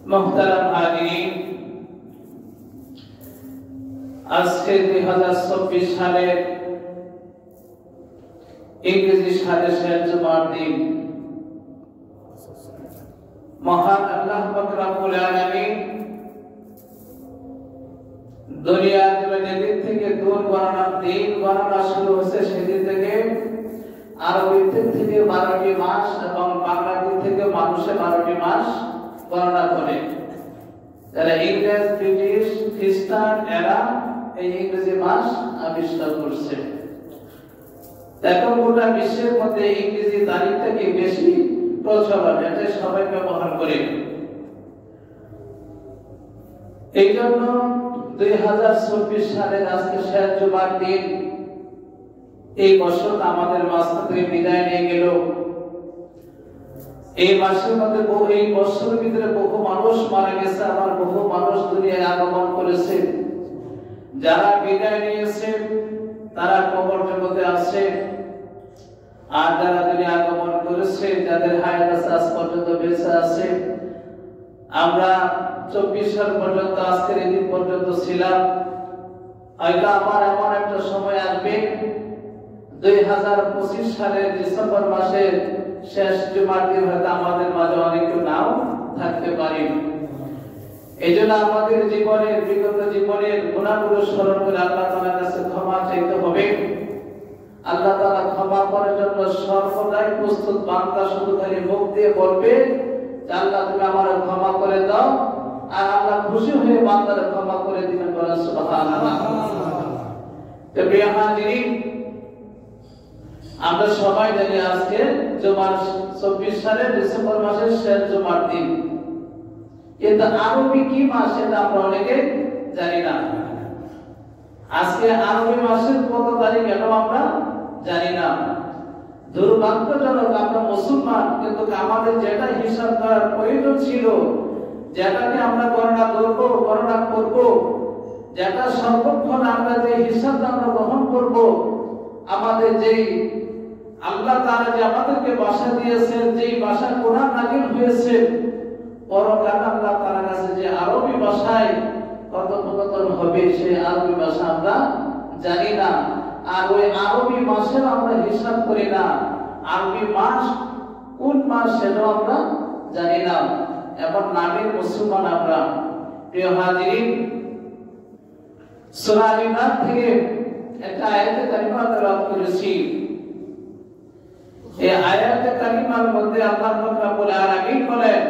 মুহতারাম হাজিরিন, আজকে 2024 সালের ইংরেজি সালের শেষ জুমার দিন। মহান আল্লাহ পাক রব্বুল আলামিন দুনিয়ার যেদিন থেকে দিন গণনা শুরু হয়েছে সেদিন থেকে আরবি থেকে 12টি মাস এবং বাংলা থেকে মানুষে 12টি মাস গণনা করে। যারা ইংরেজ, ব্রিটিশ, খ্রিস্টান এরা এই ইংরেজি মাস আবিষ্কার করছে। এখন গোটা বিশ্বের মধ্যে ইংরেজি তারিখটাকে বেশি প্রচলন, এটা সবাই ব্যবহার করে। এই জন্য 2024 সালের আজকে শেষ জুমার দিন, এই বছর আমাদের মাঝ থেকে বিদায় নিয়ে গেল। এই মাসের মধ্যে এই বছরের ভিতরে বহু মানুষ মারা গেছে, আবার বহু মানুষ দুনিয়ায় আগমন করেছে। যারা বিদায় নিয়েছে তারা কবর জগতে আছে, আর যারা দুনিয়া আগমন করেছে, যাদের হায়াত আছে আজ পর্যন্ত বেঁচে আছে। আমরা 24 সাল পর্যন্ত আজকের এই দিন পর্যন্ত ছিলাম। হয়তো আমার এমন একটা সময় আসবে 2025 সালের ডিসেম্বর মাসের শেষ জুমার দিন হয়তো আমাদের মাঝে অনেকে নাও থাকতে পারে। এই জন্য আমাদের জীবনের বিগত জীবনের গুনাহগুলো স্মরণ করে আল্লাহ তাআলার কাছে ক্ষমা চাইতে হবে। আল্লাহ তাআলা ক্ষমা করার জন্য সর্বদাই প্রস্তুত। বান্দা শুধু খালি মুখ দিয়ে বলবে যে আল্লাহ তুমি আমারে ক্ষমা করে দাও, আর আল্লাহ খুশি হয়ে বান্দারে ক্ষমা করে দিবেন। বলেন সুবহানাল্লাহ। তো প্রিয় হাজিরিন, আমরা সবাই জানি আজকে জুমার 24 সালের ডিসেম্বর মাসের শেষ জুমার দিন। কিন্তু আরবি কি মাস এটা আমরা অনেকে জানি না। আজকে আরবি মাসের কত তারিখ এটা আমরা জানি না। দুর্ভাগ্যজনক, আমরা মুসলমান, কিন্তু আমাদের যেটা হিসাব করার প্রয়োজন ছিল, যেটাকে আমরা গণনা করব, যেটা সর্বক্ষণ আমরা যে হিসাবটা আমরা গ্রহণ করব, আমাদের যেই আল্লাহ তাআলা যে আমাদেরকে ভাষা দিয়েছেন, যেই ভাষা কোরআন নাযিল হয়েছে, পরকালে আল্লাহ তাআলার কাছে যে আরবি ভাষায় কথোপকথন হবে, সেই আরবি ভাষা আমরা জানি না। আর ওই আরবি মাসের আমরা হিসাব করি না। আরবি মাস কোন মাস সেটাও আমরা জানি না। এমন নামের মুসলমান আমরা। প্রিয় হাজিরিন, সূরা আল-ইমরান থেকে একটা আয়াতে কারিমা তেলাওয়াত করেছি। এই আয়াতে কারিমার মধ্যে আল্লাহ পাক রব্বুল আলামিন বলেন,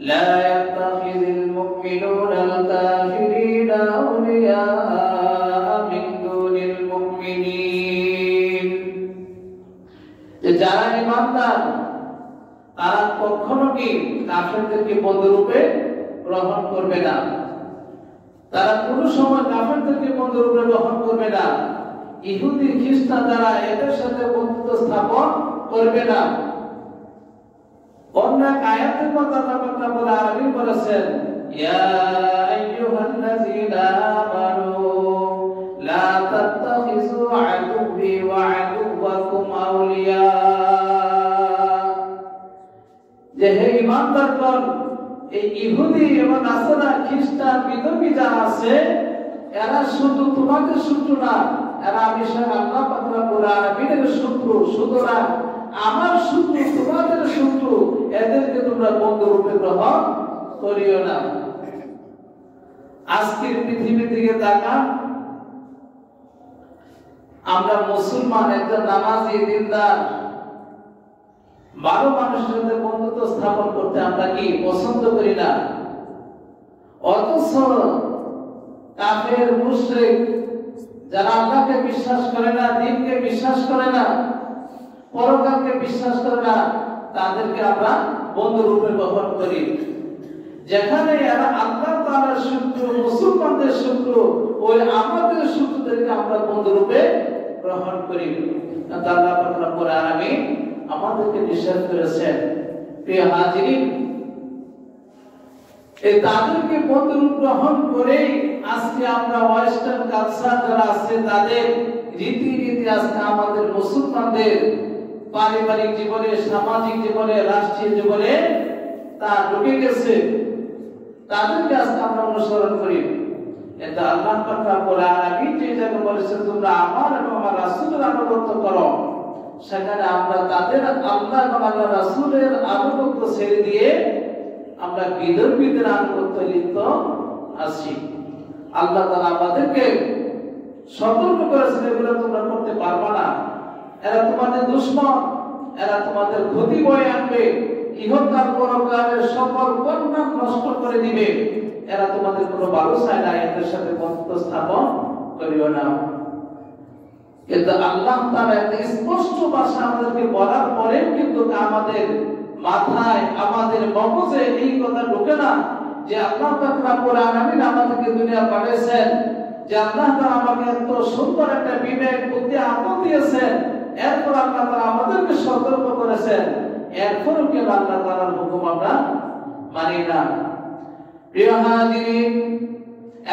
লা ইয়াত্তাখিযুল মুমিনুনা আল-কাফিরিনা আউলিয়া মিন দুনিল মুমিনিন। যে যারা ঈমানদার তারা কখনো কি কাফেরদেরকে বন্ধুরূপে গ্রহণ করবে না। তারা কোনো সময় কাফেরদেরকে বন্ধুরূপে গ্রহণ করবে না। ইহুদি খ্রিস্টান যারা, এদের সাথে বন্ধুত্ব স্থাপন করবে না। অন্য এক আয়াতের মধ্যে আল্লাহ পাক রব্বুল আলামিন বলেছেন, ইয়া আইয়ুহাল্লাযীনা আমানু লা তাত্তাখিযু আদুওয়ি ওয়া আদুওয়াকুম আউলিয়া। যে হে ঈমানদারগণ, এই ইহুদি এবং নাসারা, খ্রিস্টান, বিধর্মী যারা আছে, এরা শুধু তোমাদের শত্রু না, এরা আমি স্বয়ং আল্লাহ পাক রব্বুল আলামিনের শত্রু। সুতরাং আমার শত্রু তোমাদের শত্রু, এদেরকে তোমরা বন্ধু রূপে গ্রহণ করিও না। আজকের পৃথিবী থেকে তাকান, আমরা মুসলমান, একজন নামাজি, দিনদার, ভালো মানুষের সাথে বন্ধুত্ব স্থাপন করতে আমরা কি পছন্দ করি না। অথচ কাফের, মুশরিক, যারা আল্লাহকে বিশ্বাস করে না, দ্বীনকে বিশ্বাস করে না, পরকালকে বিশ্বাস করে না, তাদেরকে আমরা বন্ধু রূপে গ্রহণ করি। যেখানে এরা আল্লাহ তাআলার শত্রু, মুসলমানদের শত্রু, ওই আমাদের শত্রুদেরকে আমরা বন্ধু রূপে গ্রহণ করি। আল্লাহ পাক রব্বুল আলামিন আমাদেরকে নিষেধ করেছেন। প্রিয় হাজিরিন, এই তাদেরকে বন্ধুরূপ গ্রহণ করে আজকে আমরা ওয়েস্টার্ন কালচার যারা আছে, তাদের রীতি আজকে আমাদের মুসলমানদের পারিবারিক জীবনে, সামাজিক জীবনে, রাষ্ট্রীয় জীবনে তা ঢুকে গেছে, তাদেরকে আজকে আমরা অনুসরণ করি। কিন্তু আল্লাহ পাক রব্বুল আলামিন যে জায়গায় বলেছেন তোমরা আমার এবং আমার রাসূলের আনুগত্য করো, সেখানে আমরা তাদের আল্লাহ এবং আল্লাহ রাসূলের আনুগত্য ছেড়ে দিয়ে আমরা বিধর্মীদের আনুগত্য লিপ্ত আছি। আল্লাহ তাআলা আমাদেরকে সতর্ক করেছেন এগুলো তোমরা করতে পারবে না, এরা তোমাদের দুশমন, এরা তোমাদের ক্ষতি বয়ে আনবে, ইহকাল পরকালের সকল কল্যাণ নষ্ট করে দিবে, এরা তোমাদের কোনো ভালো চায় না, এদের সাথে বন্ধুত্ব স্থাপন করিও না। কিন্তু আল্লাহ তাআলা একটা স্পষ্ট ভাষা আমাদেরকে বলার পরেও কিন্তু আমাদের মাথায় আমাদের মগজে এই কথা ঢোকে না যে আল্লাহ পাক রব্বুল আলামিন আমাদেরকে দুনিয়া পাঠিয়েছেন, যে আল্লাহ তাআলা আমাকে এত সুন্দর একটা বিবেক বুদ্ধি আকল দিয়েছেন, এরপর আল্লাহ তাআলা আমাদেরকে সতর্ক করেছেন, এরপরও কেন আল্লাহ তাআলার হুকুম আমরা মানি না। প্রিয় হাজিরিন,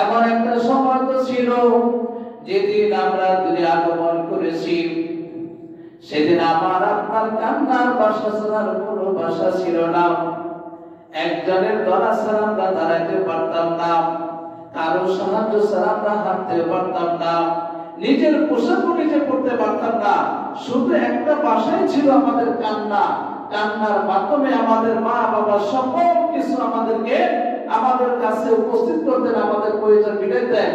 এমন একটা সময় তো ছিল যেদিন আমরা দুনিয়া আগমন করেছি, সেদিন আমার আপনার কান্নার ভাষা ছাড়ার কোনো ভাষা ছিল না। একজনের দরা ছাড়া আমরা দাঁড়াইতে পারতাম না, কারো সাহায্য ছাড়া আমরা হাঁটতে পারতাম না, নিজের পোশাক নিজে পড়তে পারতাম না। শুধু একটা ভাষাই ছিল আমাদের কান্না। কান্নার মাধ্যমে আমাদের মা বাবা সকল কিছু আমাদেরকে আমাদের কাছে উপস্থিত করতেন, আমাদের প্রয়োজন মিটাতেন।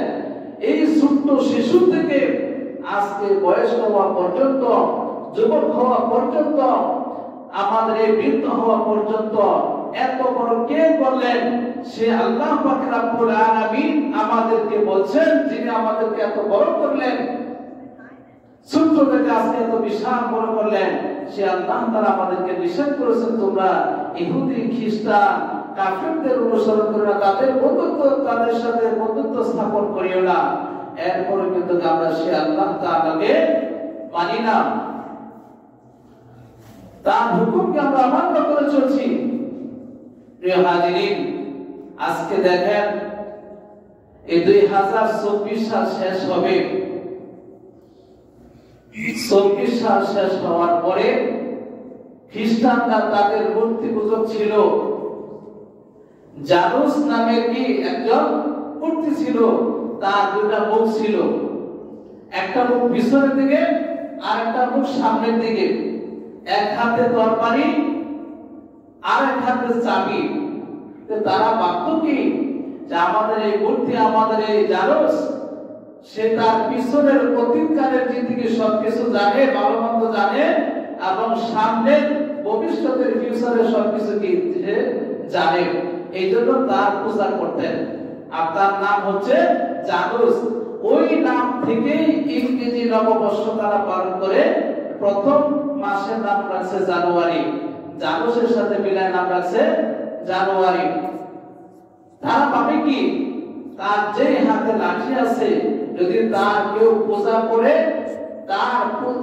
এই ছোট্ট শিশু থেকে আজকে বয়স্ক হওয়া পর্যন্ত, যুবক হওয়া পর্যন্ত, আমাদের এই বৃদ্ধ হওয়া পর্যন্ত এত বড় কে করলেন? সে আল্লাহ পাক রব্বুল আলামিন আমাদেরকে বলছেন, যিনি আমাদেরকে এত বড় করলেন, ছোট্ট থেকে আজকে এত বিশাল বড় করলেন, সে আল্লাহ তাআলা আমাদেরকে নিষেধ করেছেন তোমরা ইহুদি খ্রিস্টান কাফিরদের অনুসরণ করো না, তাদের সাথে বন্ধুত্ব স্থাপন করিও না। এরপরে কিন্তু আমরা সে আল্লাহ তাআলাকে মানি না, তার হুকুমকে আমরা অমান্য করে চলছি। প্রিয় হাজিরিন, আজকে দেখেন এই 2024 সাল শেষ হবে। 24 সাল শেষ হওয়ার পরে খ্রিস্টানরা তাদের মূর্তি পূজক ছিল, জানুস নামে কি একজন মূর্তি ছিল, তার দুটা মুখ ছিল, একটা মুখ পিছনের দিকে আর একটা মুখ সামনের দিকে, এক হাতে তরবারি আর এক হাতে চাবি। তারা ভাবত কি যে আমাদের এই মূর্তি, আমাদের এই জানুস, সে তার পিছনের অতীতকালের জিন্দেগি সবকিছু জানে, ভালো মন্দ জানে, এবং সামনের ভবিষ্যতের ফিউচারের সবকিছু কি জানে। এই জন্য তার পূজা করতেন, আর তার নাম হচ্ছে জানুস। ওই নাম থেকেই ইংরেজি নববর্ষ তারা পালন করে। প্রথম মাসের নাম রাখছে জানুয়ারি, জানুসের সাথে মিলায় নাম রাখছে জানুয়ারি। তারা ভাবে কি তার যে হাতে লাঠি আছে, যদি তার কেউ পূজা করে,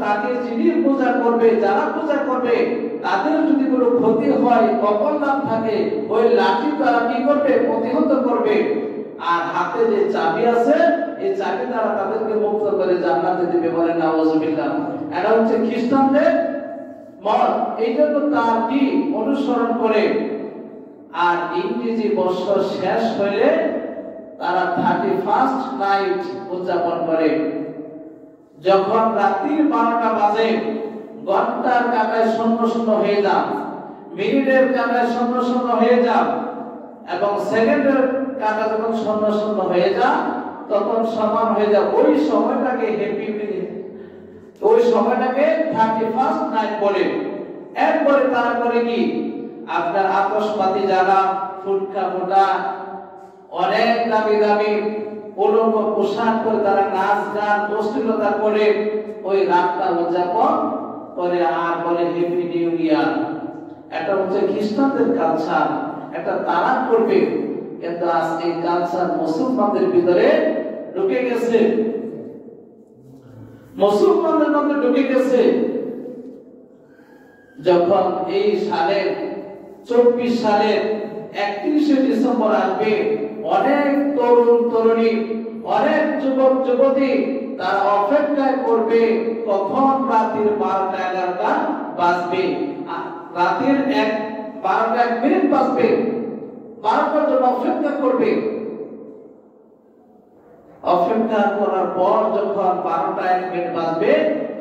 তাকে যিনি পূজা করবে, যারা পূজা করবে, তাদের যদি কোনো ক্ষতি হয়, অকল্যাণ থাকে, ওই লাঠি তারা কি করবে? প্রতিহত করবে। আর হাতে যে চাবি আছে, এই চাবি দ্বারা তাদেরকে মুক্ত করে জান্নাতে দিবে। বলেন নাউযুবিল্লাহ। এটা হচ্ছে খ্রিস্টানদের মত। এই জন্য তার কি অনুসরণ করে। আর ইংরেজি বছর শেষ হইলে তারা 31st নাইট উদযাপন করে। যখন রাত্রি 12টা বাজে, ঘন্টার কাঁটায় শূন্য শূন্য হয়ে যান, মিনিটের কাঁটায় শূন্য শূন্য হয়ে যান, এবং সেকেন্ডের কাঁটা যখন শূন্য শূন্য হয়ে যান, তখন সমান হয়ে যায়। ওই সময়টাকে হ্যাপি মিনিট, ওই সময়টাকে 31st নাইট বলে। এরপরে তারা করে কি? আপনার আতশবাজি জ্বালা, ফুটকা ফোটা, অনেক দামি দামি উলঙ্গ পোশাক করে তারা নাচ গান অশ্লীলতা করে ওই রাতটা উদযাপন করে, আর বলে হ্যাপি নিউ ইয়ার। এটা হচ্ছে খ্রিস্টানদের কালচার, এটা তারা করবে। কিন্তু আজ এই কালচার মুসলমানদের ভিতরে ঢুকে গেছে, মুসলমানদের মধ্যে ঢুকে গেছে। যখন এই সালের 24 সালের 31শে ডিসেম্বর আসবে, অনেক তরুণ তরুণী, অনেক যুবক যুবতী তারা অপেক্ষায় করবে কখন রাতের 12টা 11টা বাজবে। রাতের 1 12টা 1 মিনিট বাজবে, 12টার জন্য অপেক্ষা করবে। অপেক্ষা করার পর যখন 12টা 1 মিনিট বাজবে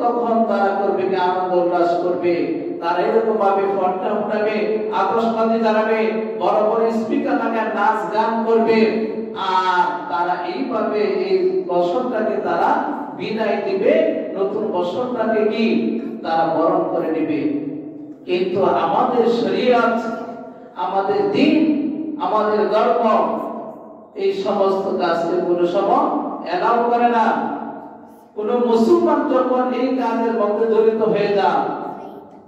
তখন তারা করবে কি আনন্দ উল্লাস করবে। তারা এরকম ভাবে ফটকা ফুটাবে, আতশবাজি জ্বালাবে, বড় বড় স্পিকার লাগায় নাচ গান করবে। আর তারা এইভাবে এই বছরটাকে তারা বিদায় দিবে, নতুন বছরটাকে কি তারা বরণ করে নেবে। কিন্তু আমাদের শরীয়ত, আমাদের দিন, আমাদের ধর্ম এই সমস্ত কাজকে কোনো সময় এলাও করে না। কোন মুসলমান যখন এই কাজের মধ্যে জড়িত হয়ে যায়,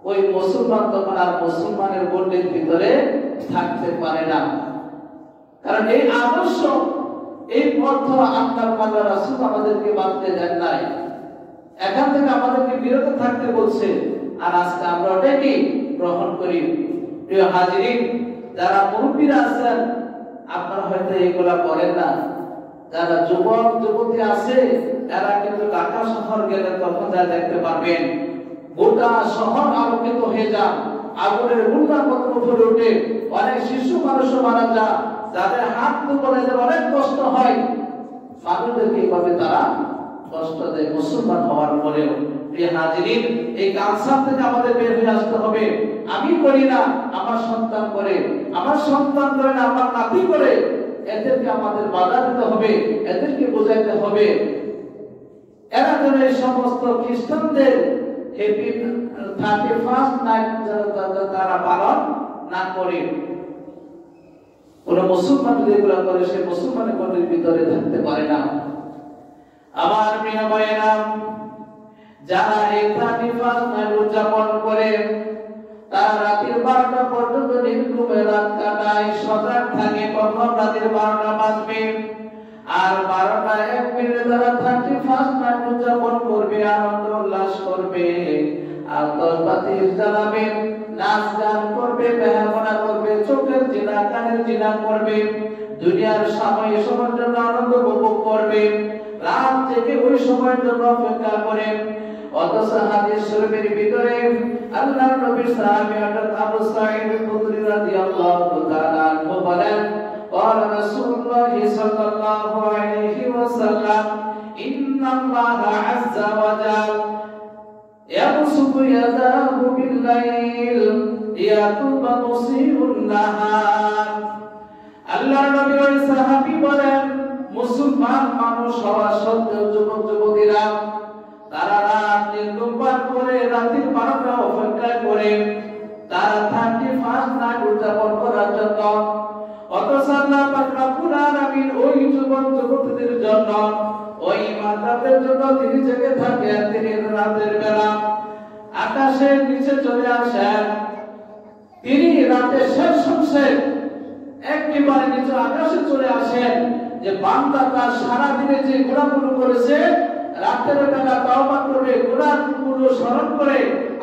ওই মুসলমান তখন আর মুসলমানের গণ্ডির ভিতরে থাকতে পারে না। কারণ এই আদর্শ, এই পথ আল্লাহ রাসূল আমাদেরকে বাঁধতে দেন নাই, এখান থেকে আমাদেরকে বিরত থাকতে বলছে। আর আজকে আমরা ওটাকে গ্রহণ করি। প্রিয় হাজিরিন, যারা মুরব্বীরা আছেন আপনারা হয়তো এগুলা করেন না। যারা যুবক যুবতী আছে এরা কিন্তু ঢাকা শহর গেলে তখন যা দেখতে পারবেন গোটা শহর আলোকিত হয়ে যায়, আগুনের উল্লার মতো উপরে ওঠে, অনেক শিশু মানুষ মারা যায়, যাদের হাত দুর্বলে অনেক কষ্ট হয়, মানুষদেরকে এইভাবে তারা কষ্ট দেয় মুসলমান হওয়ার পরেও। প্রিয় হাজিরিন, এই কালচার থেকে আমাদের বের হয়ে আসতে হবে। আমি করি না, আমার সন্তান করে, আমার সন্তান করে না, আমার নাতি করে, এদেরকে আমাদের বাধা দিতে হবে, এদেরকে বোঝাইতে হবে। এরা যেন এই সমস্ত খ্রিস্টানদের হ্যাপি 31st নাইট তারা পালন না করে। কোন মুসলমান যদি এগুলো করে সে মুসলমানের গণ্ডির ভিতরে থাকতে পারে না। আমার প্রিয় ভাইয়েরা, যারা এই 31st নাইট উদযাপন করে তারা রাতের 12টা পর্যন্ত নির্ঘুমে রাত কাটায়, সজাগ থাকে কখন রাতের 12টা বাজবে। আর 12টা 1 মিনিটে তারা 31st নাইট উদযাপন করবে, আনন্দ উল্লাস করবে, আতশবাজি জ্বালাবে, নাচ গান করবে, বেহায়াপনা করবে, চোখের জিনা কানের জিনা করবে, দুনিয়ার সময়ের জন্য আনন্দ উপভোগ করবে, রাত থেকে ওই সময়ের জন্য অপেক্ষা করে। অথচ হাদিস শরীফের ভিতরে আল্লাহর নবীর সাহাবী হযরত আবু সাঈদ খুদরি রাদিয়াল্লাহু তাআলা আনহু বলেন, قال رسول الله صلى الله عليه وسلم إن الله عز وجل يبسط يداه بالليل ليتوب مسيء النهار। আল্লাহর নবী ওই সাহাবী বলেন, মুসলমান মানুষ হওয়া সত্ত্বেও যুবক যুবতীরা তারা রাত নির্ঘুম করে রাতের 12টা অপেক্ষা করে তারা 31st নাইট উদযাপন করার জন্য। অথচ আল্লাহ পাক রব্বুল আলামিন ওই যুবক যুবতীদের জন্য, ওই মাতাদের জন্য তিনি জেগে থাকেন, তিনি রাতের বেলা আকাশের নিচে চলে আসেন, তিনি রাতের শেষ অংশে একেবারে নিচে আকাশে চলে আসেন, যে বান্দা তার সারা দিনে যে গুনাহগুলো করেছে রাতের বেলা তওবা করবে, গুনাহগুলো স্মরণ করে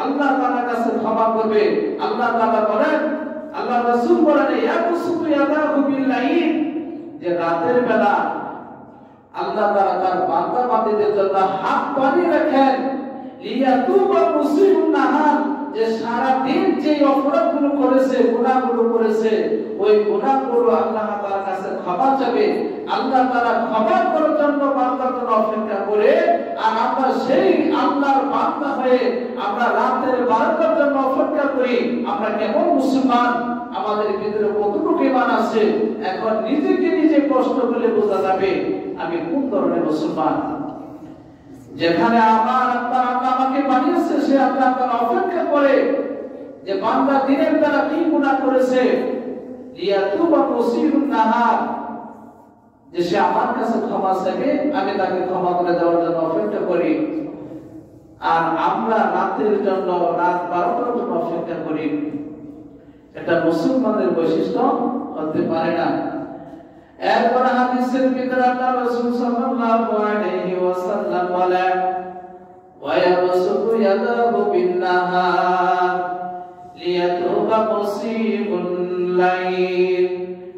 আল্লাহ তাআলার কাছে ক্ষমা করবে। আল্লাহ তাআলা বলেন, আল্লাহ রাসূল বলেন, ইয়াবসুতু ইয়াদাহু বিল-লাইল, যে রাতের বেলা আল্লাহ তাআলা তার বান্দা বান্দীদের জন্য হাত বাড়িয়ে রাখেন, লিয়াতুবা মুসিউন নাহার, যে সারা দিন যে অপরাধগুলো করেছে, গুনাহগুলো করেছে, ওই গুনাহগুলো আল্লাহ তাআলার কাছে ক্ষমা চাবে। আল্লাহ তাআলা ক্ষমা করার জন্য বান্দার জন্য অপেক্ষা করে, আর আমরা সেই আল্লাহর বান্দা হয়ে আমরা রাতের 12টার জন্য অপেক্ষা করি। আমরা কেমন মুসলমান, আমাদের ভিতরে কতটুকু ঈমান আছে, এখন নিজেকে নিজে কষ্ট করে বোঝা যাবে আমি কোন ধরনের মুসলমান। যেখানে আমার আল্লাহ আমাকে বানিয়েছে, সে আল্লাহ তাআলা অপেক্ষা করে যে বান্দা দিনের বেলা কি গুনাহ করেছে, লিয়াতুবা মুসিউন নাহার, যে সে আমার কাছে ক্ষমা চাইবে, আমি তাকে ক্ষমা করে দেওয়ার জন্য অপেক্ষা করি। আর আমরা রাতের জন্য, রাত 12টার জন্য অপেক্ষা করি, এটা মুসলমানদের বৈশিষ্ট্য হতে পারে না। এরপর হাদিসের ভিতরে আল্লাহ রাসূল সাল্লাল্লাহু আলাইহি ওয়াসাল্লাম বলেন, ওয়া ইয়াবসুতু ইয়াদাহু বিন-নাহার লিয়াতুবা মুসিউল লাইল,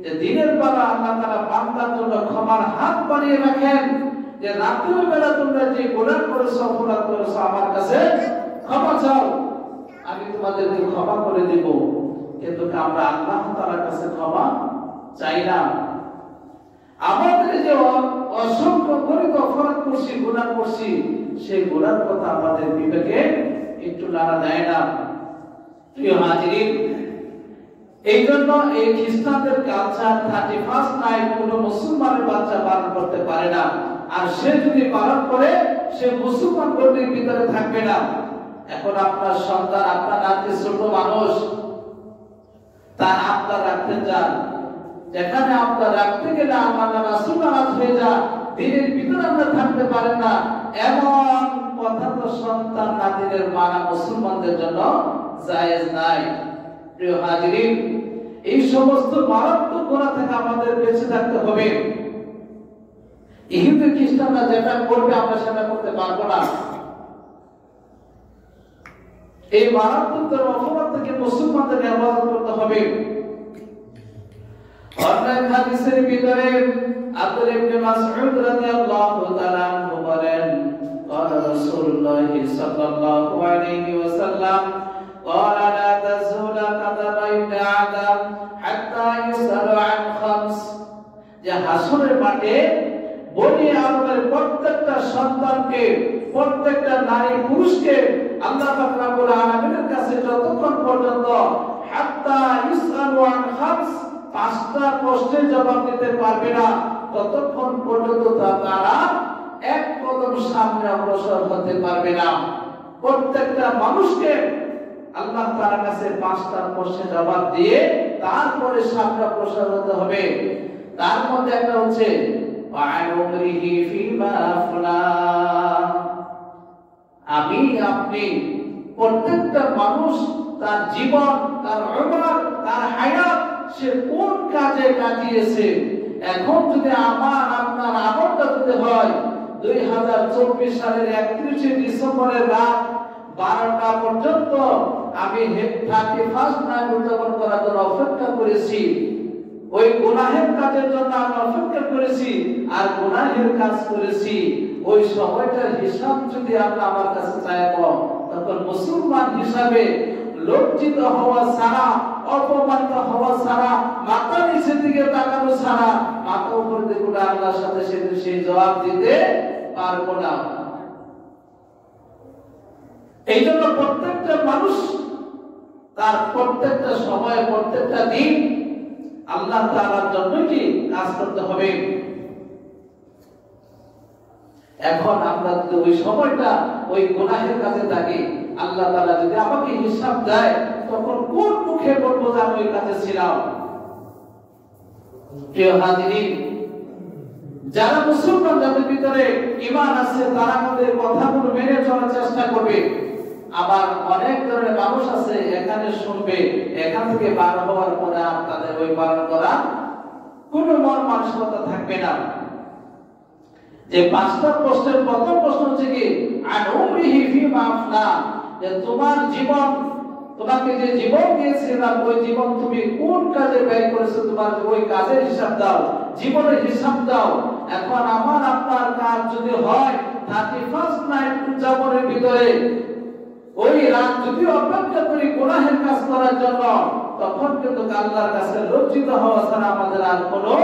যে দিনের বেলা আল্লাহ তাআলা বান্দার জন্য ক্ষমার হাত বাড়িয়ে রাখেন, যে রাতের বেলা তোমরা যে গুনাহ করেছো, অপরাধ করেছো, আমার কাছে ক্ষমা চাও, আমি তোমাদেরকে ক্ষমা করে দেব। কিন্তু আমরা আল্লাহ তাআলার কাছে ক্ষমা চাই না। আমাদের যে অসংখ্য গরিব অপরাধ করছি, গুনাহ করছি, সেই গুনার কথা আমাদের বিবেকে একটু নাড়া দেয় না। প্রিয় হাজিরিন, এই জন্য এই খ্রিস্টানদের কালচার 31 নাইট কোনো মুসলমানের বাচ্চা পালন করতে পারে না, আর সে যদি পালন করে সে মুসলমান গণ্ডির ভিতরে থাকবে না। এখন আপনার সন্তান, আপনার নাতি ছোট মানুষ, তার আপনার রাখতে চান, যেখানে আপনার রাখতে গেলে আমার রাসূল নারাজ হয়ে যায়, দিনের ভিতরে আমরা থাকতে পারেন না, এমন কথা তো সন্তান নাতিদের মানা মুসলমানদের জন্য জায়েজ নাই। প্রিয় হাজিরিন, এই সমস্ত মারাত্মক গুনাহ থেকে আমাদের বেঁচে থাকতে হবে। ইহুদি খ্রিস্টানরা যেটা করবে আমরা সেটা করতে পারবো না। এই মারাত্মক অপরাধ থেকে মুসলমানদের হেফাজত করতে হবে। অনেক হাদিসের ভিতরে আব্দুল্লাহ ইবনে মাসউদ রাদিয়াল্লাহু তাআলা আনহু বলেন, قال رسول الله صلى الله عليه وسلم قال لا تزول قدم ابن آدم حتى يسأل عن خمس। যে হাসরের মাঠে বনি আদমের প্রত্যেকটা সন্তানকে, প্রত্যেকটা নারী পুরুষকে আল্লাহ পাক রব্বুল আলামিনের কাছে যতক্ষণ পর্যন্ত হাত্তা ইসআলু আন খামস, পাঁচটা প্রশ্নের জবাব দিতে পারবে না, ততক্ষণ পর্যন্ত তারা এক কদম সামনে অগ্রসর হতে পারবে না। প্রত্যেকটা মানুষকে আল্লাহ তাআলার কাছে পাঁচটা প্রশ্নের জবাব দিয়ে তারপরে সামনে অগ্রসর হতে হবে। তার মধ্যে একটা হচ্ছে আমি আপনি প্রত্যেকটা মানুষ তার জীবন, তার উমর, তার হায়াত সে কোন কাজে কাটিয়েছে। এখন যদি আমার আপনার আমলটা যদি হয় 2024 সালের 31 ডিসেম্বরের রাত 12টা পর্যন্ত আমি 31 নাইট উদযাপন করার জন্য অপেক্ষা করেছি, ওই গুনাহের কাজের জন্য আমি অপেক্ষা করেছি আর গুনাহের কাজ করেছি, ওই সময়টার হিসাব যদি আমরা আমার কাছে চাইব, তখন মুসলমান হিসাবে লজ্জিত হওয়া ছাড়া, অপমানিত হওয়া ছাড়া, মাথা নিচের দিকে তাকানো ছাড়া মাথা উপর দিকে উঠে আল্লাহর সাথে সেদিন সেই জবাব দিতে পারবো না। এই জন্য প্রত্যেকটা মানুষ তার প্রত্যেকটা সময়, প্রত্যেকটা দিন আল্লাহ তাআলার জন্য কি কাজ করতে হবে। এখন আমরা যদি ওই সময়টা ওই গুনাহের কাজে থাকি, আল্লাহ তাআলা যদি আমাকে হিসাব দেয়, তখন কোন মুখে বলবো যে আমি ওই কাজে ছিলাম। প্রিয় হাজিরিন, যারা মুসলমান, যাদের ভিতরে ঈমান আছে, তারা আমাদের কথাগুলো মেনে চলার চেষ্টা করবে। আবার অনেক ধরনের মানুষ আছে এখানে শুনবে, এখান থেকে বার হওয়ার পরে আর তাদের ওই পালন করা কোনো মন মানসিকতা থাকবে না। যে পাঁচটা প্রশ্নের প্রথম প্রশ্ন হচ্ছে কি আন উমরিহি ফিমা আফনা, যে তোমার জীবন, তোমাকে যে জীবন দিয়েছিলাম ওই জীবন তুমি কোন কাজে ব্যয় করেছো, তোমার ওই কাজের হিসাব দাও, জীবনের হিসাব দাও। এখন আমার আপনার কাজ যদি হয় 31 নাইট উদযাপনের ভিতরে ওই রাত যদি অপেক্ষা করি গুনাহের কাজ করার জন্য, তখন কিন্তু আল্লাহর কাছে লজ্জিত হওয়া ছাড়া আমাদের আর কোনো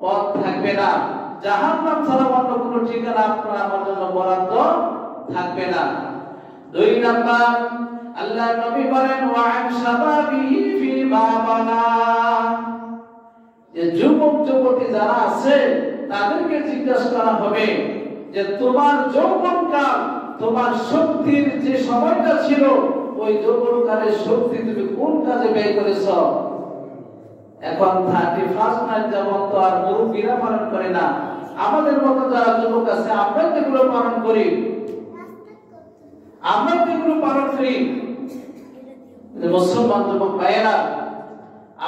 পথ থাকবে না। জাহান্নাম ছাড়া অন্য কোনো ঠিকানা আপনার আমার জন্য বরাদ্দ থাকবে না। 2 নাম্বার, আল্লাহর নবী বলেন ওয়া আন শাবাবিহি ফিমা বানা, যে যুবক যুবতী যারা আছে তাদেরকে জিজ্ঞাসা করা হবে যে তোমার যৌবনকাল, তোমার শক্তির যে সময়টা ছিল, ওই যৌবনকালের শক্তি তুমি কোন কাজে ব্যয় করেছো। এখন 31 নাইট যেমন তো আর মুরব্বীরা পালন করে না, আমাদের মতো যারা যুবক আছে আমরা যেগুলো পালন করি, আমরা যেগুলো পালন করি, মুসলমান যুবক ভাইয়েরা,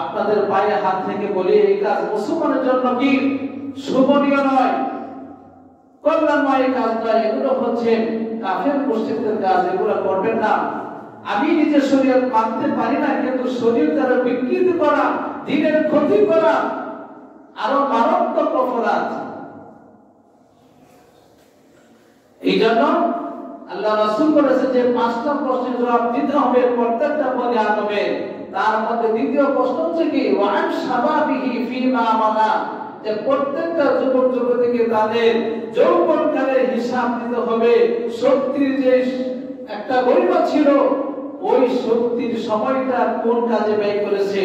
আপনাদের পায়ে হাত থেকে বলি এই কাজ মুসলমানের জন্য কি শোভনীয় নয়, কল্যাণময় কাজ নয়। এগুলো হচ্ছে কাফের মুশরিকদের কাজ, এগুলো করবেন না। আমি নিজে শরীয়ত মানতে পারি না, কিন্তু শরীয়ত দ্বারা বিকৃতি করা, দ্বীনের ক্ষতি করা আরো মারাত্মক অপরাধ। এই জন্য আল্লাহ রাসূল বলেছেন যে 5টা প্রশ্নের জবাব দিতে হবে প্রত্যেকটা বনি আদমের। তার মধ্যে দ্বিতীয় প্রশ্ন হচ্ছে কি ওয়ান শাবাবিহি ফিমা মালা, যে প্রত্যেকটা যুবক যুবতীকে তাদের যৌবনকালের হিসাব দিতে হবে। শক্তির যে একটা গরিমা ছিল, ওই শক্তির সময়টা কোন কাজে ব্যয় করেছে,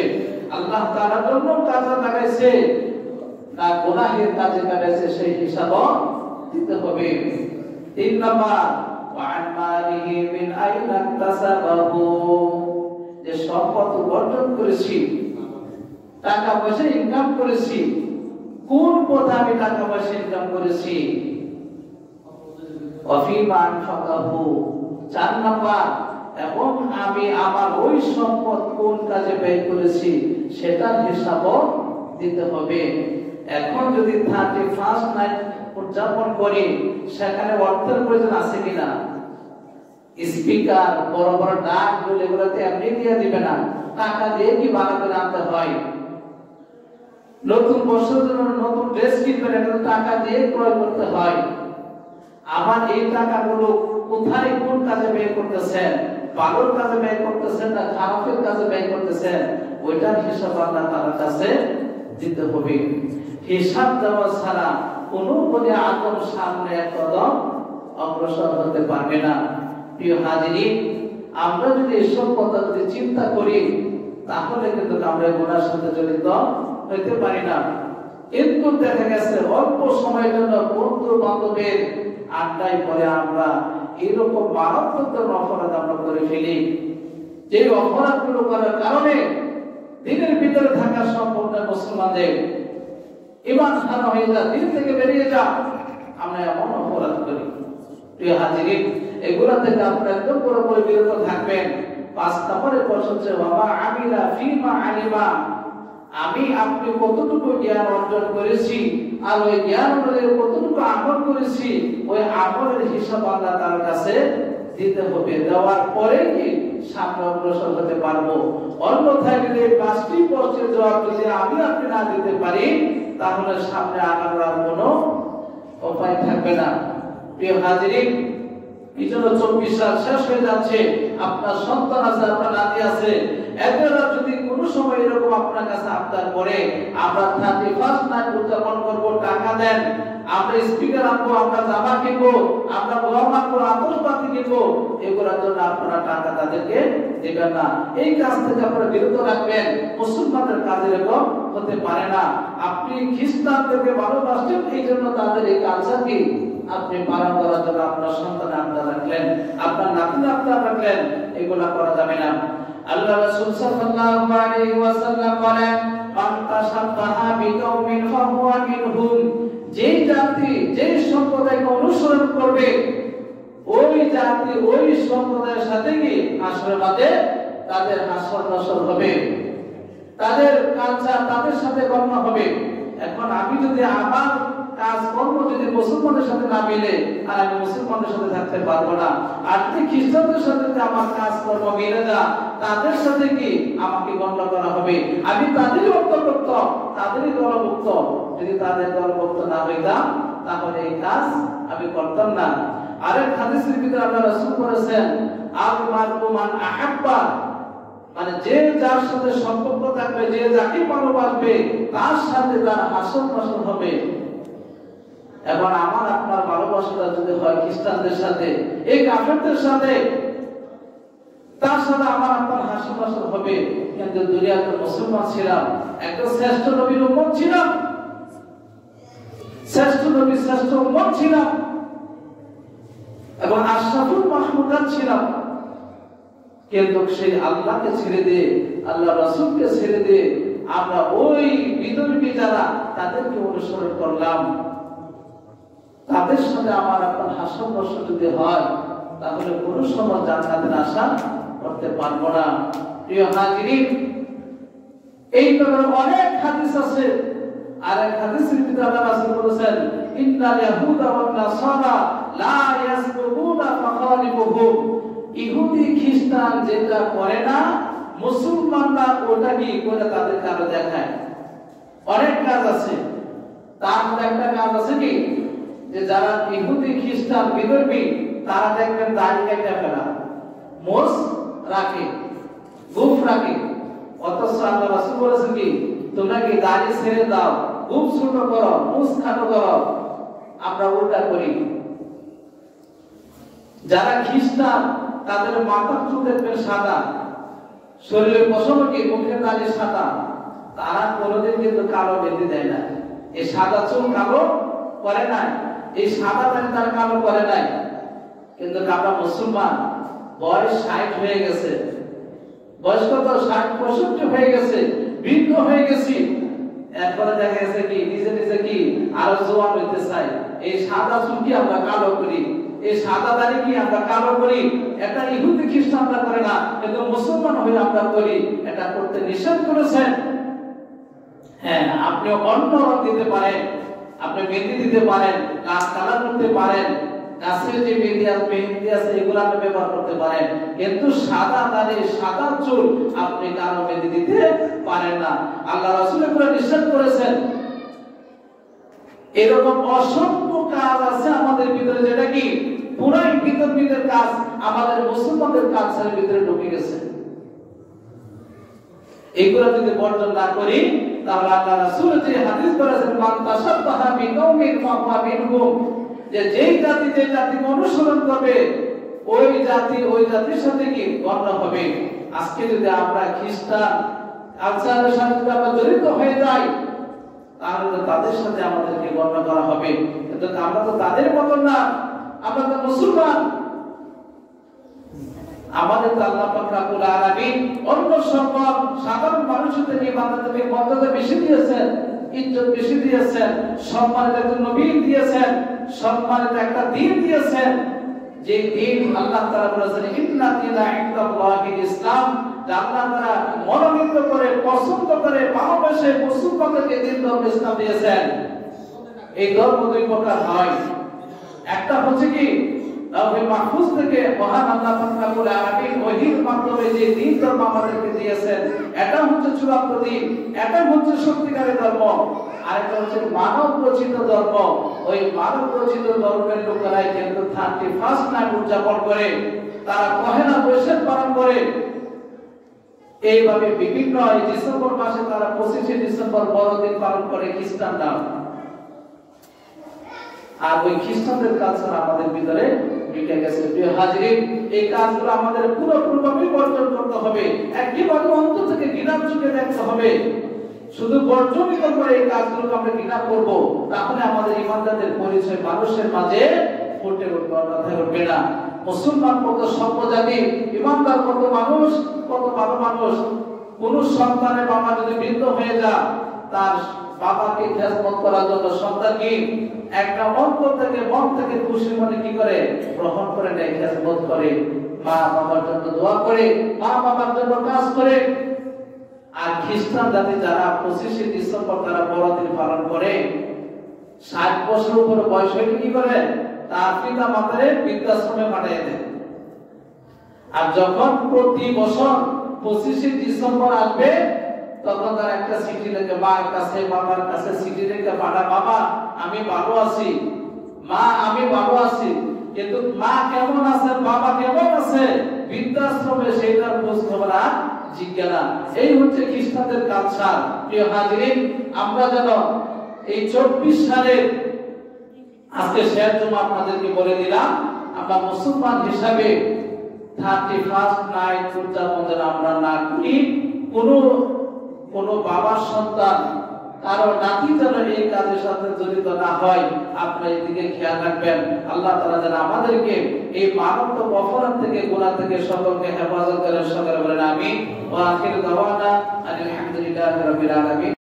আল্লাহ তাআলার জন্য কাজে লাগাইছে না গুনাহের কাজে লাগাইছে, সেই হিসাবও দিতে হবে। 3 নাম্বার ওয়ান মালিহি মিন আইনা তাসাবাহু, যে সম্পদ অর্জন করেছি, টাকা পয়সা ইনকাম করেছি, কোন পথে আমি টাকা পয়সা ইনকাম করেছি। ওয়াফিমা আনফাকাহু, 4 নাম্বার এবং আমি আমার ওই সম্পদ কোন কাজে ব্যয় করেছি সেটার হিসাবও দিতে হবে। এখন যদি 31st নাইট উদযাপন করি, সেখানে অর্থের প্রয়োজন আছে কিনা? স্পিকার, বড় বড় ডাক বলে এগুলোতে এমনি দিয়ে দিবে না, টাকা দিয়ে কি ভাড়া করে আনতে হয়। নতুন বছরের জন্য নতুন ড্রেস কিনবেন, এটা টাকা দিয়ে ক্রয় করতে হয়। আবার এই টাকাগুলো কোথায় কোন কাজে ব্যয় করতেছেন, ভালোর কাজে ব্যয় করতেছেন না খারাপের কাজে ব্যয় করতেছেন, ওইটার হিসাব আল্লাহ তাআলার কাছে দিতে হবে। হিসাব দেওয়া ছাড়া কোনো বনে আদম সামনে এক কদম অগ্রসর হতে পারবে না। প্রিয় হাজিরিন, আমরা যদি এসব কথা যদি চিন্তা করি, তাহলে কিন্তু আমরা গুনার সাথে জড়িত হইতে পারি না। কিন্তু দেখা গেছে অল্প সময়ের জন্য বন্ধু বান্ধবের আড্ডায় পরে আমরা এরকম মারাত্মক অপরাধ আমরা করে ফেলি, যে অপরাধগুলো করার কারণে দিনের ভিতরে থাকা সম্পূর্ণ মুসলমানদের ঈমান হারা হয়ে যায়, দিন থেকে বেরিয়ে যায়, আমরা এমন অপরাধ করি। প্রিয় হাজিরিন, এগুলা থেকে আপনারা একদম পুরোপুরি বিরত থাকবেন। 5 নম্বরের প্রশ্ন হচ্ছে ওয়া আমিলা ফিমা আলিমা, আমি আপনি কতটুকু জ্ঞান অর্জন করেছি আর ওই জ্ঞান অনুযায়ী কতটুকু আমল করেছি, ওই আমলের হিসাব আল্লাহ তাআলার কাছে দিতে হবে। দেওয়ার পরে কি সামনে অগ্রসর হতে পারবো। অন্যথায় যদি 5টি প্রশ্নের জবাব যদি আমি আপনি না দিতে পারি, তাহলে সামনে আগানোর কোনো উপায় থাকবে না। প্রিয় হাজিরিন, এই জন্য 24 সাল শেষ হয়ে যাচ্ছে, আপনার সন্তান আছে, আপনার নাতি আছে, এদেরও যদি কোনো সময় এরকম আপনার কাছে আবদার করে আমরা 31st নাইট উদযাপন করব, টাকা দেন, আমরা স্পিকার আনবো, আমরা জামা কিনবো, আমরা বোমা মারবো, আতশবাজি কিনবো, এগুলোর জন্য আপনারা টাকা তাদেরকে দেবেন না। এই কাজ থেকে আপনারা বিরত রাখবেন। মুসলমানদের কাজ এরকম হতে পারে না। আপনি খ্রিস্টানদেরকে ভালোবাসেন, এই জন্য তাদের এই কালচার কি আপনি পালন করার জন্য আপনার সন্তান আপনারা রাখলেন, আপনার নাতি আপনারা রাখলেন, এগুলা করা যাবে না। আল্লাহ রাসূল সাল্লাল্লাহু আলাইহি ওয়াসাল্লাম বলেন, মান তাশাব্বাহা বিকাউমিন ফাহুয়া মিনহুম, যেই জাতি যেই সম্প্রদায়কে অনুসরণ করবে, ওই জাতি ওই সম্প্রদায়ের সাথে কি হাসরের মাঠে তাদের হাসর নাসর হবে, তাদের কালচার তাদের সাথে গণ্য হবে। এখন আমি যদি আমার কাজ কর্ম যদি মুসলমানদের সাথে না মিলে, আর আমি মুসলমানদের সাথে থাকতে পারবো না। আর যদি খ্রিস্টানদের সাথে যদি আমার কাজ কর্ম মিলে না, তাদের সাথে কি আমাকে গণ্য করা হবে, আমি তাদেরই অন্তর্ভুক্ত, তাদেরই দলভুক্ত। যদি তাদের দলভুক্ত না হইতাম, তাহলে এই কাজ আমি করতাম না। আরেক হাদিসের ভিতরে আল্লাহ রাসূল বলেছেন, আল মারউ মান আহাব্বা, মানে যে যার সাথে সম্পর্ক থাকবে, যে যাকে ভালোবাসবে, তার সাথে তার হাসর নাসর হবে। এখন আমার আপনার ভালোবাসাটা যদি হয় খ্রিস্টানদের সাথে, এই কাফেরদের সাথে, তার সাথে আমার আপনার হাসর নাসর হবে। কিন্তু দুনিয়াতে মুসলমান ছিলাম, একটা শ্রেষ্ঠ নবীর উম্মত ছিলাম, শ্রেষ্ঠ নবী শ্রেষ্ঠ উম্মত ছিলাম, এবং আশরাফুল মাখলুকাত ছিলাম। কিন্তু সেই আল্লাহকে ছেড়ে দিয়ে, আল্লাহ রাসূলকে ছেড়ে দিয়ে আমরা ওই বিধর্মী যারা তাদেরকে অনুসরণ করলাম, তাদের সাথে আমার আপনার হাসর নাসর যদি হয়, তাহলে কোনো সময় জান্নাতের আশা করতে পারবো না। প্রিয় হাজিরিন, এই ধরনের অনেক হাদিস আছে। আর এক হাদিসের ভিতরে আল্লাহ রাসূল বলেছেন, ইন্নাল ইয়াহুদা ওয়ান নাসারা লা ইয়াসবুনা ফাখালিফুহুম, ইহুদি খ্রিস্টান যেটা করে না, মুসলমানরা ওটা কি করে তাদের কারো দেখায়। অনেক কাজ আছে, তার মধ্যে একটা কাজ আছে কি, যে যারা ইহুদি খ্রিস্টান বিধর্মী, তারা দেখবেন দাড়ি কেটে ফেলা, মোষ রাখে, গোঁফ রাখে, অথচ আল্লাহ রাসূল বলেছেন কি তোমরা কি দাড়ি ছেড়ে দাও, খুব ছোট করো, মুখ খাটো করো, আমরা উল্টা করি। যারা খ্রিস্টান তাদের মাথার চুল দেখবেন সাদা, শরীরের পশম কি মুখের দাড়ি সাদা, তারা কোনোদিন কিন্তু কালো বেঁধে দেয় না। এই সাদা চুল কালো করে নাই, এই সাদা দাড়ি তারা কালো করে নাই। কিন্তু আমরা মুসলমান বয়স 60 হয়ে গেছে, বয়স কত 60-65 হয়ে গেছে, বৃদ্ধ হয়ে গেছি, এরপরে দেখা গেছে কি নিজে নিজে কি আরো জোয়ান হইতে চাই। এই সাদা চুল কি আমরা কালো করি, এই সাদা দাড়ি কি আমরা কালো করি। এটা ইহুদি খ্রিস্টানরা করে না, কিন্তু মুসলমান হয়ে আমরা করি। এটা করতে নিষেধ করেছেন। হ্যাঁ, আপনি অন্য রং দিতে পারেন, আপনি মেহেদি দিতে পারেন, কাজ কালার করতে পারেন, গাছের যে মেহেদি আছে এগুলো আপনি ব্যবহার করতে পারেন, কিন্তু সাদা দাড়ি সাদা চুল আপনি কালো মেহেদি দিতে পারেন না। আল্লাহ রাসূল এগুলো নিষেধ করেছেন। এরকম অসংখ্য কাজ আছে আমাদের ভিতরে, যেটা কি পুরাই বিতর্কিতের কাজ আমাদের মুসলমানদের কালচারের ভিতরে ঢুকে গেছে। এগুলো যদি বর্জন না করি তাহলে আল্লাহ রাসূল যে হাদিস বলেছেন মান তাশাব্বাহা বিকাউমিন ফাহুয়া মিনহুম, যে যেই জাতি যে জাতিকে অনুসরণ করবে ওই জাতির সাথে কি গণ্য হবে। আজকে যদি আমরা খ্রিস্টান কালচারের সাথে যদি আমরা জড়িত হয়ে যাই তাহলে তো তাদের সাথে আমাদেরকে গণ্য করা হবে। কিন্তু আমরা তো তাদের মত না, আমরা তো মুসলমান। আমাদের তো আল্লাহ পাক রব্বুল আলামিন অন্য সকল সাধারণ মানুষের থেকে বান্দাদেরকে মর্যাদা বেশি দিয়েছেন, ইজ্জত বেশি দিয়েছেন, সম্মানিত একজন নবী দিয়েছেন, সম্মানিত একটা দ্বীন দিয়েছেন। যে দ্বীন আল্লাহ তাআলা বলেছেন ইন্না দীনা ইনদাল্লাহিল ইসলাম, আল্লাহ তাআলা মনোনীত করে পছন্দ করে ভালোবেসে মুসলমানদেরকে দ্বীন ধর্ম ইসলাম দিয়েছেন। এই ধর্ম দুই প্রকার হয়। একটা হচ্ছে কি লাউহে মাহফুজ থেকে মহান আল্লাহ পাক রব্বুল আলামিন ওহীর মাধ্যমে যে দ্বীন ধর্ম আমাদেরকে দিয়েছেন, এটা হচ্ছে চূড়ান্ত দ্বীন, এটা হচ্ছে সত্যিকারের ধর্ম। আরেকটা হচ্ছে মানব রচিত ধর্ম। ওই মানব রচিত ধর্মের লোকেরাই কিন্তু 31 নাইট উদযাপন করে, তারা পহেলা বৈশাখ পালন করে। এইভাবে বিভিন্ন ডিসেম্বর মাসে তারা 25শে ডিসেম্বর বড়দিন পালন করে খ্রিস্টানরা। আর ওই খ্রিস্টানদের কালচার আমাদের ভিতরে ঢুকে গেছে। প্রিয় হাজিরিন, এই কাজগুলো আমাদের পুরোপুরিভাবে বর্জন করতে হবে, একেবারে অন্তর থেকে ঘৃণার চোখে দেখতে হবে। শুধু বর্জনই করবো এই কাজগুলোকে আমরা ঘৃণা করবো, তাহলে আমাদের ইমানদারদের পরিচয় মানুষের মাঝে ফুটে উঠবে, মাথায় উঠবে না। মুসলমান কত সভ্যজাতি, ইমানদার কত মানুষ, কত ভালো মানুষ। কোন সন্তানের বাবা যদি বৃদ্ধ হয়ে যায়, তার বাবাকে খেদমত করার জন্য সন্তান কি একটা অন্তর থেকে মন থেকে খুশি মনে কি করে গ্রহণ করে নেয়, খেদমত করে, মা বাবার জন্য দোয়া করে, মা বাবার জন্য কাজ করে। আর খ্রিস্টান জাতি যারা 25শে ডিসেম্বর তারা বড়দিন পালন করে, 60 বছর উপর বয়স হলে কি করে তার পিতা মাতারে বৃদ্ধাশ্রমে পাঠিয়ে দেয়। আর যখন প্রতি বছর 25শে ডিসেম্বর আসবে তখন তার একটা চিঠি লিখে মার কাছে বাবার কাছে চিঠি লিখে পাঠা, বাবা আমি ভালো আছি, মা আমি ভালো আছি, কিন্তু মা কেমন আছে বাবা কেমন আছে বৃদ্ধাশ্রমে সেইটার খোঁজ খবর আর জিজ্ঞাসা। এই হচ্ছে খ্রিস্টানদের কালচার। প্রিয় হাজিরিন, আমরা যেন এই 24 সালের আজকে শেষ জুমা আপনাদেরকে বলে দিলাম, আমরা মুসলমান হিসাবে 31 নাইট উদযাপন আমরা না করি। কোন বাবার সন্তান কারো নাতি যেন এই কাজের সাথে জড়িত না হয়, আপনারা এদিকে খেয়াল রাখবেন। আল্লাহ তাআলা যেন আমাদেরকে এই মানবত অপরাধ থেকে গুনাহ থেকে সকলকে হেফাজত করেন। সকলে বলেন আমিন। ওয়া আখিরু দাওয়ানা আলহামদুলিল্লাহি রাব্বিল আলামিন।